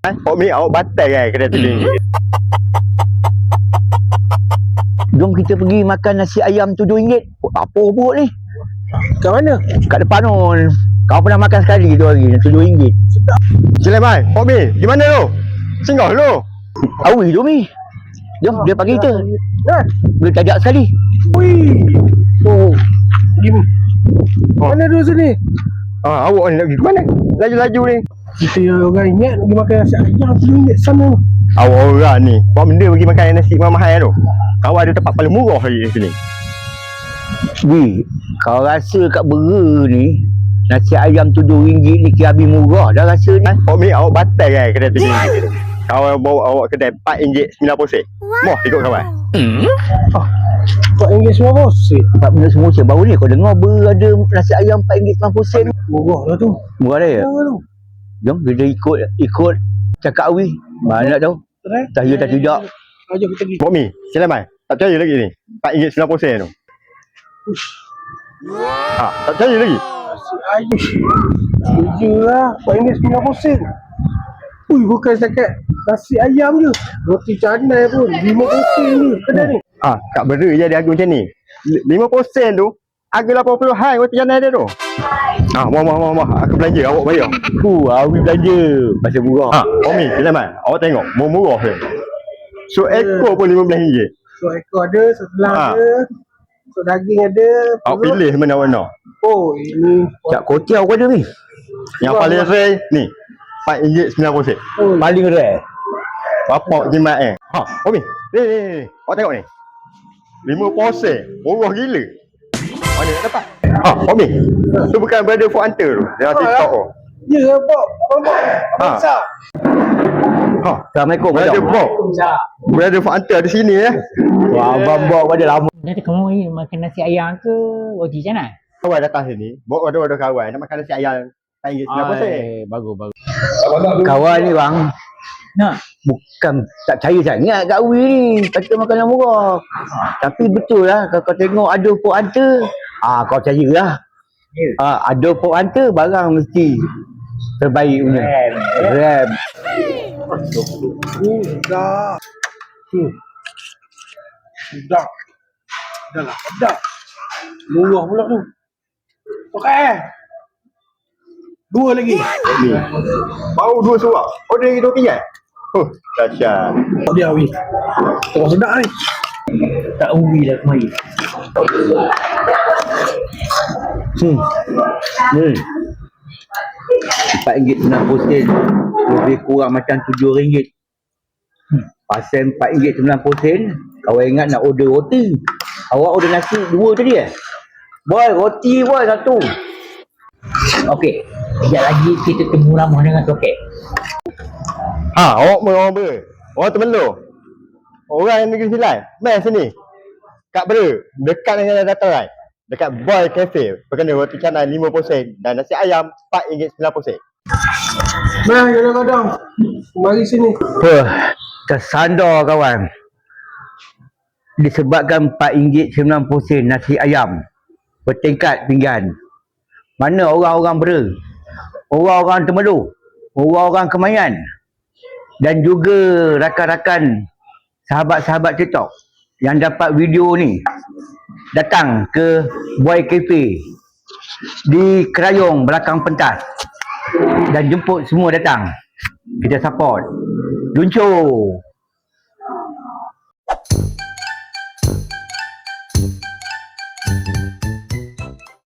Pok Mi awak batal kan kedai tu RM7. Jom kita pergi makan nasi ayam RM7. Apa buruk ni? Kat mana? Kat depan tu. Kau pernah makan sekali tu hari RM7. Sulaiman, Pok Mi, gimana tu? Singgah tu. Awi tu Mi. Jom dia panggil kita. Boleh tajak sekali. Wih. Oh. Pergi. Mana dulu sini? Awak ni nak pergi ke mana? Laju-laju ni. Kita yang orang ingat pergi makan nasi ayam RM7 sana. Awak orang ni, buat benda pergi makan nasi mahal tu. Kau ada tempat paling murah lagi di sini. Wih, kau rasa kat Bera ni nasi ayam RM7 ni kira habis murah dah rasa ni. Pok Mi awak batal kan kedai RM7. Kawan bawa awak kedai RM4.90. Moh ikut kawan. RM4.90. Tak benda semua macam baru ni kau dengar Bera ada nasi ayam RM4.90. Murah lah tu. Murah dah ya? Murah tu. Jom kita ikut cakap Awi. Mana nak tahu? Tak ya tak tidak. Jom kita pergi. Pok Mi, Sulaiman, tak percaya lagi ni. RM4.90 tu. Tak percaya lagi. Nasi ayam. Setuju lah. RM4.90. Ui, bukan setakat nasi ayam je. Roti canai pun RM5 ni. Kedai ni. Kat Bera je dia harga macam ni. 50% tu, harga 80 hai roti canai dia tu. Mau. Aku belanja, awak bayar. Awi belanja. Pasal murah. Pok Mi, Sulaiman, awak tengok, murah ke? So ekor pun RM15. So ekor ada, so tulang ada, so daging ada. Awak pilih mana warna. Oh, ini Cak kotiau kau ada ni. Yang paling rare ni, RM4.90. oh, Paling rare. Bapak jimat Pok Mi, ni. Awak tengok ni. 5%, murah gila. Mana nak dapat? Pok Mi, tu bukan Brother Food Hunter tu. Dia TikTok tu. ya Abang. Besar. Assalamualaikum. Brother Food Hunter di sini Wah, abang bawa pada lama. Nanti kamu ni makan nasi ayam ke roti canai? Kawan datang sini, bawa ada kawan nak makan nasi ayam RM4.90. Bagus. Kawan ni bang, Nak? bukan tak percaya sangat kat Awi ni. Kata makanan murah. Tapi betul lah kalau kau tengok ada Pok Hunter. Kau percaya lah. Ada Pok Hunter barang mesti terbaik punya. Ram. Sedap. Sedap. Dah lah, sedap. Murah pula tu. Okey. Dua lagi. Ni. Baru 2 suap. Order lagi 2 pinggan. Dahsyat. Tak dia Awi. Tengok sedap ni. Tak ubi lah kemari. Ni. RM4.90 lebih kurang macam RM7. Pasal RM4.90 kau ingat nak order roti. Awak order nasi 2 tadi Boy, roti boy 1. Okey. Sekejap lagi kita temu ramah dengan Tokek. Awak orang Bera. Orang Temelur. Orang yang negeri Silai. Main sini. Kat Bera. Dekat dengan dataran. Dekat Boy Cafe. Berkena roti canai 5% dan nasi ayam RM4.90. Nah, kadang-kadang. Mari sini. Tersandar kawan. Disebabkan RM4.90 nasi ayam bertingkat pinggan. Mana orang-orang Bera, orang-orang Temelur, orang-orang Kemayan dan juga rakan-rakan sahabat-sahabat TikTok yang dapat video ni datang ke Boy Cafe di Kerayong belakang pentas dan jemput semua datang. Kita support. Luncur.